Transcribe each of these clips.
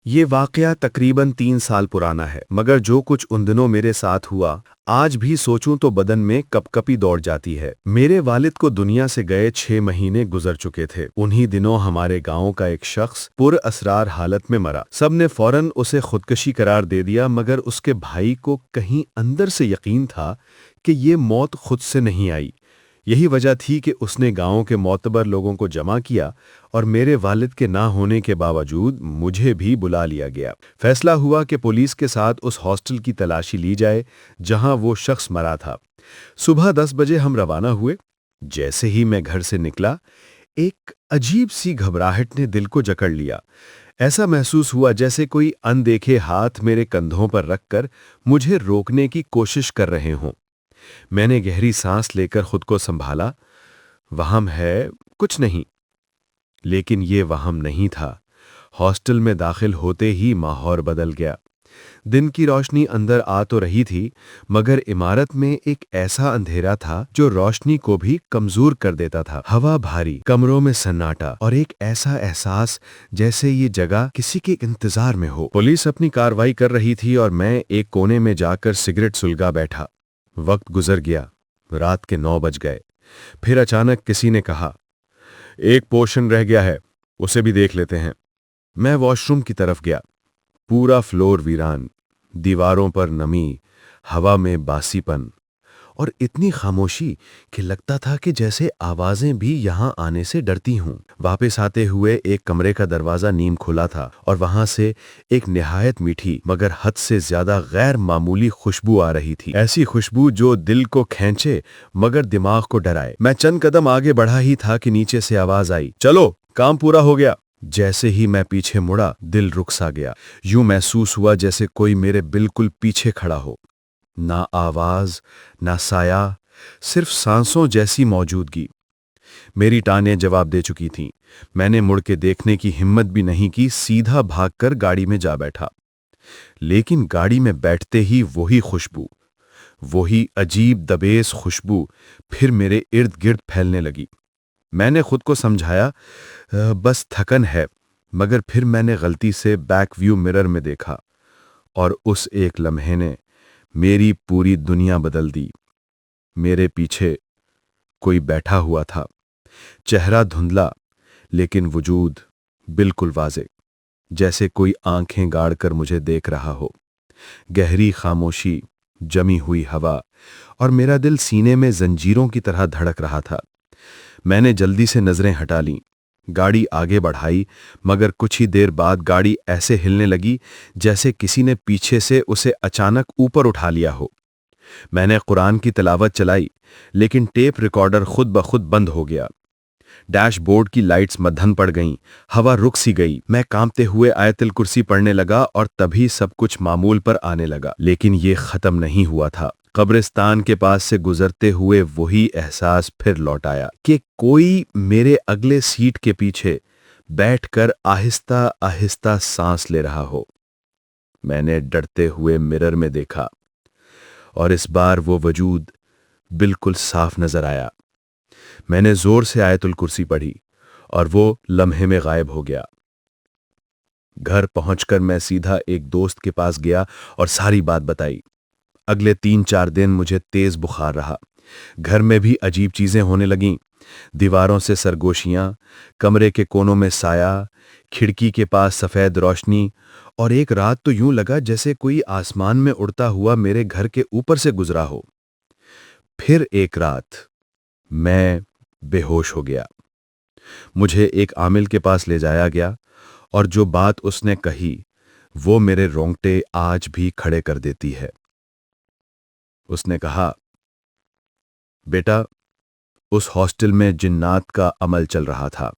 یہ واقعہ تقریباً 3 سال پرانا ہے، مگر جو کچھ ان دنوں میرے ساتھ ہوا، آج بھی سوچوں تو بدن میں کپ کپی دوڑ جاتی ہے۔ میرے والد کو دنیا سے گئے 6 مہینے گزر چکے تھے۔ انہی دنوں ہمارے گاؤں کا ایک شخص پر اسرار حالت میں مرا۔ سب نے فوراً اسے خودکشی قرار دے دیا، مگر اس کے بھائی کو کہیں اندر سے یقین تھا کہ یہ موت خود سے نہیں آئی۔ یہی وجہ تھی کہ اس نے گاؤں کے معتبر لوگوں کو جمع کیا اور میرے والد کے نہ ہونے کے باوجود مجھے بھی بلا لیا گیا۔ فیصلہ ہوا کہ پولیس کے ساتھ اس ہاسٹل کی تلاشی لی جائے جہاں وہ شخص مرا تھا۔ صبح 10 بجے ہم روانہ ہوئے۔ جیسے ہی میں گھر سے نکلا، ایک عجیب سی گھبراہٹ نے دل کو جکڑ لیا۔ ایسا محسوس ہوا جیسے کوئی اندیکھے ہاتھ میرے کندھوں پر رکھ کر مجھے روکنے کی کوشش کر رہے ہوں۔ میں نے گہری سانس لے کر خود کو سنبھالا۔ وہم ہے، کچھ نہیں۔ لیکن یہ وہم نہیں تھا۔ ہاسٹل میں داخل ہوتے ہی ماحول بدل گیا۔ دن کی روشنی اندر آ تو رہی تھی، مگر عمارت میں ایک ایسا اندھیرا تھا جو روشنی کو بھی کمزور کر دیتا تھا۔ ہوا بھاری، کمروں میں سناٹا اور ایک ایسا احساس جیسے یہ جگہ کسی کے انتظار میں ہو۔ پولیس اپنی کارروائی کر رہی تھی اور میں ایک کونے میں جا کر سگریٹ سلگا بیٹھا۔ وقت گزر گیا، رات کے 9 بج گئے۔ پھر اچانک کسی نے کہا، ایک پورشن رہ گیا ہے، اسے بھی دیکھ لیتے ہیں۔ میں واش روم کی طرف گیا۔ پورا فلور ویران، دیواروں پر نمی، ہوا میں باسی پن اور اتنی خاموشی کہ لگتا تھا کہ جیسے آوازیں بھی یہاں آنے سے ڈرتی ہوں۔ واپس آتے ہوئے ایک کمرے کا دروازہ نیم کھلا تھا اور وہاں سے ایک نہایت میٹھی مگر حد سے زیادہ غیر معمولی خوشبو آ رہی تھی۔ ایسی خوشبو جو دل کو کھینچے مگر دماغ کو ڈرائے۔ میں چند قدم آگے بڑھا ہی تھا کہ نیچے سے آواز آئی، چلو کام پورا ہو گیا۔ جیسے ہی میں پیچھے مڑا، دل رک سا گیا۔ یوں محسوس ہوا جیسے کوئی میرے بالکل پیچھے کھڑا ہو۔ نہ آواز، نہ سایہ، صرف سانسوں جیسی موجودگی۔ میری ٹانگیں جواب دے چکی تھیں۔ میں نے مڑ کے دیکھنے کی ہمت بھی نہیں کی، سیدھا بھاگ کر گاڑی میں جا بیٹھا۔ لیکن گاڑی میں بیٹھتے ہی وہی خوشبو، وہی عجیب دبیس خوشبو پھر میرے ارد گرد پھیلنے لگی۔ میں نے خود کو سمجھایا بس تھکن ہے، مگر پھر میں نے غلطی سے بیک ویو مرر میں دیکھا اور اس ایک لمحے نے میری پوری دنیا بدل دی۔ میرے پیچھے کوئی بیٹھا ہوا تھا، چہرہ دھندلا لیکن وجود بالکل واضح، جیسے کوئی آنکھیں گاڑ کر مجھے دیکھ رہا ہو۔ گہری خاموشی، جمی ہوئی ہوا اور میرا دل سینے میں زنجیروں کی طرح دھڑک رہا تھا۔ میں نے جلدی سے نظریں ہٹا لیں، گاڑی آگے بڑھائی، مگر کچھ ہی دیر بعد گاڑی ایسے ہلنے لگی جیسے کسی نے پیچھے سے اسے اچانک اوپر اٹھا لیا ہو۔ میں نے قرآن کی تلاوت چلائی، لیکن ٹیپ ریکارڈر خود بخود بند ہو گیا۔ ڈیش بورڈ کی لائٹس مدھم پڑ گئیں، ہوا رک سی گئی۔ میں کانپتے ہوئے آیت الکرسی پڑھنے لگا اور تبھی سب کچھ معمول پر آنے لگا۔ لیکن یہ ختم نہیں ہوا تھا۔ قبرستان کے پاس سے گزرتے ہوئے وہی احساس پھر لوٹ آیا کہ کوئی میرے اگلے سیٹ کے پیچھے بیٹھ کر آہستہ آہستہ سانس لے رہا ہو۔ میں نے ڈرتے ہوئے مرر میں دیکھا اور اس بار وہ وجود بالکل صاف نظر آیا۔ میں نے زور سے آیت الکرسی پڑھی اور وہ لمحے میں غائب ہو گیا۔ گھر پہنچ کر میں سیدھا ایک دوست کے پاس گیا اور ساری بات بتائی۔ اگلے 3-4 دن مجھے تیز بخار رہا۔ گھر میں بھی عجیب چیزیں ہونے لگیں، دیواروں سے سرگوشیاں، کمرے کے کونوں میں سایہ، کھڑکی کے پاس سفید روشنی، اور ایک رات تو یوں لگا جیسے کوئی آسمان میں اڑتا ہوا میرے گھر کے اوپر سے گزرا ہو۔ پھر ایک رات میں بے ہوش ہو گیا۔ مجھے ایک عامل کے پاس لے جایا گیا اور جو بات اس نے کہی وہ میرے رونگٹے آج بھی کھڑے کر دیتی ہے۔ اس نے کہا، بیٹا، اس ہاسٹل میں جنات کا عمل چل رہا تھا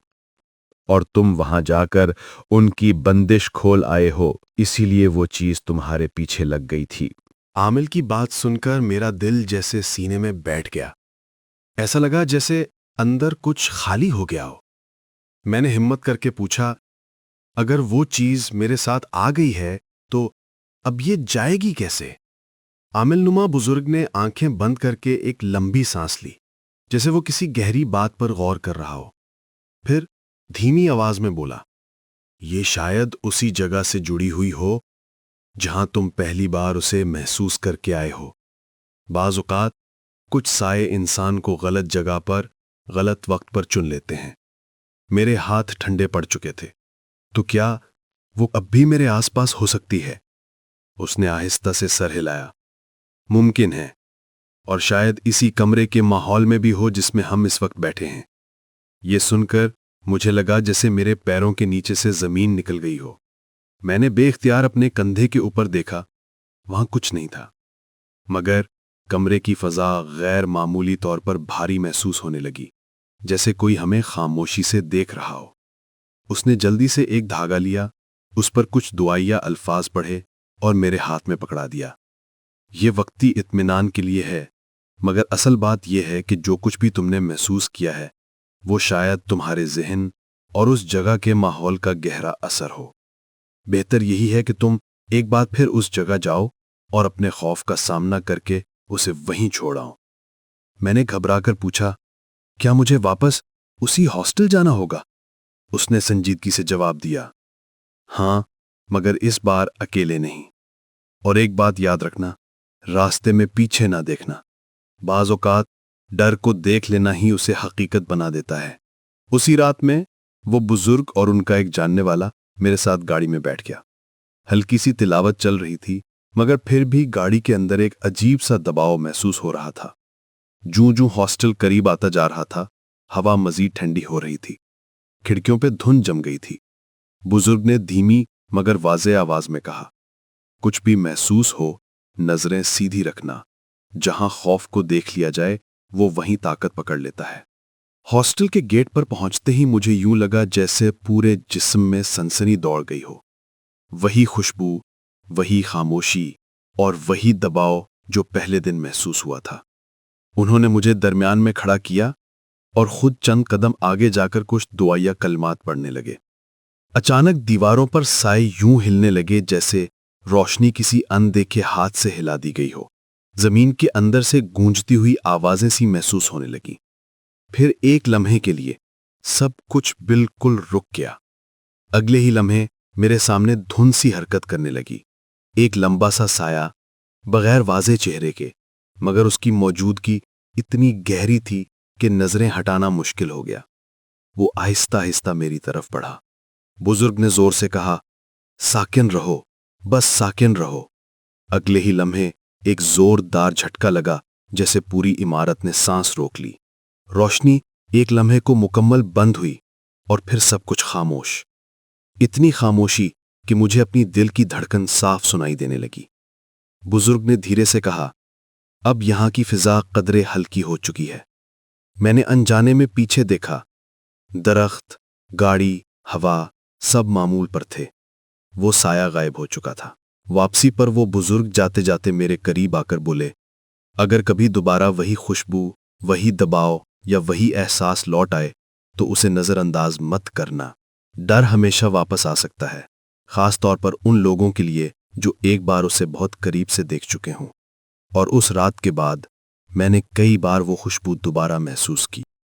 اور تم وہاں جا کر ان کی بندش کھول آئے ہو، اسی لیے وہ چیز تمہارے پیچھے لگ گئی تھی۔ عامل کی بات سن کر میرا دل جیسے سینے میں بیٹھ گیا۔ ایسا لگا جیسے اندر کچھ خالی ہو گیا ہو۔ میں نے ہمت کر کے پوچھا، اگر وہ چیز میرے ساتھ آ گئی ہے تو اب یہ جائے گی کیسے؟ عامل نما بزرگ نے آنکھیں بند کر کے ایک لمبی سانس لی، جیسے وہ کسی گہری بات پر غور کر رہا ہو۔ پھر دھیمی آواز میں بولا، یہ شاید اسی جگہ سے جڑی ہوئی ہو جہاں تم پہلی بار اسے محسوس کر کے آئے ہو۔ بعض اوقات کچھ سائے انسان کو غلط جگہ پر غلط وقت پر چن لیتے ہیں۔ میرے ہاتھ ٹھنڈے پڑ چکے تھے۔ تو کیا وہ اب بھی میرے آس پاس ہو سکتی ہے؟ اس نے آہستہ سے سر ہلایا۔ ممکن ہے، اور شاید اسی کمرے کے ماحول میں بھی ہو جس میں ہم اس وقت بیٹھے ہیں۔ یہ سن کر مجھے لگا جیسے میرے پیروں کے نیچے سے زمین نکل گئی ہو۔ میں نے بے اختیار اپنے کندھے کے اوپر دیکھا، وہاں کچھ نہیں تھا، مگر کمرے کی فضا غیر معمولی طور پر بھاری محسوس ہونے لگی، جیسے کوئی ہمیں خاموشی سے دیکھ رہا ہو۔ اس نے جلدی سے ایک دھاگا لیا، اس پر کچھ دعائیہ الفاظ پڑھے اور میرے ہاتھ میں پکڑا دیا۔ یہ وقتی اطمینان کے لیے ہے، مگر اصل بات یہ ہے کہ جو کچھ بھی تم نے محسوس کیا ہے وہ شاید تمہارے ذہن اور اس جگہ کے ماحول کا گہرا اثر ہو۔ بہتر یہی ہے کہ تم ایک بار پھر اس جگہ جاؤ اور اپنے خوف کا سامنا کر کے اسے وہیں چھوڑ آؤ۔ میں نے گھبرا کر پوچھا، کیا مجھے واپس اسی ہاسٹل جانا ہوگا؟ اس نے سنجیدگی سے جواب دیا، ہاں، مگر اس بار اکیلے نہیں۔ اور ایک بات یاد رکھنا، راستے میں پیچھے نہ دیکھنا۔ بعض اوقات ڈر کو دیکھ لینا ہی اسے حقیقت بنا دیتا ہے۔ اسی رات میں وہ بزرگ اور ان کا ایک جاننے والا میرے ساتھ گاڑی میں بیٹھ گیا۔ ہلکی سی تلاوت چل رہی تھی، مگر پھر بھی گاڑی کے اندر ایک عجیب سا دباؤ محسوس ہو رہا تھا۔ جوں جوں ہاسٹل قریب آتا جا رہا تھا، ہوا مزید ٹھنڈی ہو رہی تھی، کھڑکیوں پہ دھند جم گئی تھی۔ بزرگ نے دھیمی مگر واضح آواز میں کہا، کچھ بھی محسوس ہو، نظریں سیدھی رکھنا۔ جہاں خوف کو دیکھ لیا جائے وہ وہیں طاقت پکڑ لیتا ہے۔ ہاسٹل کے گیٹ پر پہنچتے ہی مجھے یوں لگا جیسے پورے جسم میں سنسنی دوڑ گئی ہو۔ وہی خوشبو، وہی خاموشی اور وہی دباؤ جو پہلے دن محسوس ہوا تھا۔ انہوں نے مجھے درمیان میں کھڑا کیا اور خود چند قدم آگے جا کر کچھ دعائیہ کلمات پڑھنے لگے۔ اچانک دیواروں پر سائے یوں ہلنے لگے جیسے روشنی کسی اندیکھے ہاتھ سے ہلا دی گئی ہو۔ زمین کے اندر سے گونجتی ہوئی آوازیں سی محسوس ہونے لگیں۔ پھر ایک لمحے کے لیے سب کچھ بالکل رک گیا۔ اگلے ہی لمحے میرے سامنے دھند سی حرکت کرنے لگی۔ ایک لمبا سا سایہ، بغیر واضح چہرے کے، مگر اس کی موجودگی اتنی گہری تھی کہ نظریں ہٹانا مشکل ہو گیا۔ وہ آہستہ آہستہ میری طرف بڑھا۔ بزرگ نے زور سے کہا، ساکن رہو، بس ساکن رہو۔ اگلے ہی لمحے ایک زوردار جھٹکا لگا جیسے پوری عمارت نے سانس روک لی۔ روشنی ایک لمحے کو مکمل بند ہوئی اور پھر سب کچھ خاموش۔ اتنی خاموشی کہ مجھے اپنی دل کی دھڑکن صاف سنائی دینے لگی۔ بزرگ نے دھیرے سے کہا، اب یہاں کی فضا قدرے ہلکی ہو چکی ہے۔ میں نے انجانے میں پیچھے دیکھا۔ درخت، گاڑی، ہوا، سب معمول پر تھے۔ وہ سایہ غائب ہو چکا تھا۔ واپسی پر وہ بزرگ جاتے جاتے میرے قریب آ کر بولے، اگر کبھی دوبارہ وہی خوشبو، وہی دباؤ یا وہی احساس لوٹ آئے تو اسے نظر انداز مت کرنا۔ ڈر ہمیشہ واپس آ سکتا ہے، خاص طور پر ان لوگوں کے لیے جو ایک بار اسے بہت قریب سے دیکھ چکے ہوں۔ اور اس رات کے بعد میں نے کئی بار وہ خوشبو دوبارہ محسوس کی۔